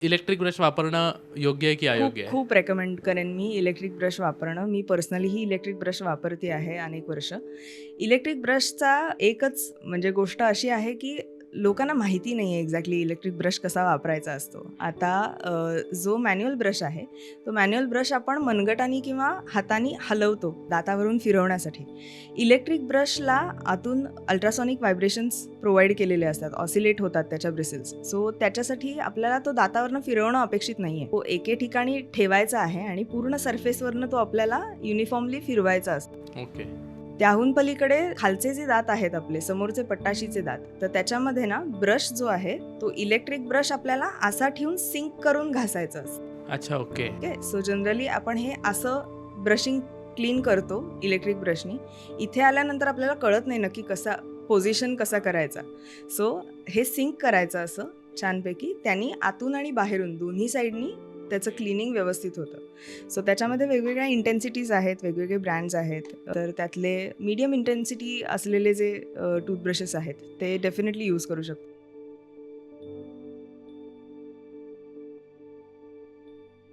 Electric brush वापरणं योग्य आहे की अयोग्य आहे? खूप रेकमेंड करेन मी इलेक्ट्रिक ब्रश वापरणं. मी पर्सनलीही इलेक्ट्रिक ब्रश वापरते आहे अनेक वर्ष. इलेक्ट्रिक ब्रशचा एकच म्हणजे गोष्ट अशी आहे की लोकांना माहिती नाही आहे एक्झॅक्टली इलेक्ट्रिक ब्रश कसा वापरायचा असतो. आता जो मॅन्युअल ब्रश आहे, तो मॅन्युअल ब्रश आपण मनगटाने किंवा हाताने हलवतो दातावरून फिरवण्यासाठी. इलेक्ट्रिक ब्रशला आतून अल्ट्रासॉनिक व्हायब्रेशन्स प्रोव्हाइड केलेले असतात, ऑसिलेट होतात त्याच्या ब्रिसल्स. सो त्याच्यासाठी आपल्याला तो दातावरनं फिरवणं अपेक्षित नाही आहे. तो एके ठिकाणी ठेवायचा आहे आणि पूर्ण सरफेसवरनं तो आपल्याला युनिफॉर्मली फिरवायचा असतो. ओके. त्याहून पलीकडे खालचे जे दात आहेत आपले समोरचे पट्टाशीचे दात, तर त्याच्यामध्ये ना ब्रश जो आहे तो इलेक्ट्रिक ब्रश आपल्याला असा ठेवून सिंक करून घासायचा असतो. अच्छा. ओके. ओके. सो जनरली आपण हे असं ब्रशिंग क्लीन करतो इलेक्ट्रिक ब्रशनी. इथे आल्यानंतर आपल्याला कळत नाही नक्की कसा पोझिशन कसा करायचा. सो हे सिंक करायचं असं छानपैकी. त्यांनी आतून आणि बाहेरून दोन्ही साईडनी त्याचं क्लिनिंग व्यवस्थित होतं. सो त्याच्यामध्ये वेगवेगळ्या इंटेन्सिटीज आहेत, वेगवेगळे ब्रँड्स आहेत. तर त्यातले मीडियम इंटेन्सिटी असलेले जे टूथब्रशेस आहेत ते डेफिनेटली यूज करू शकतो.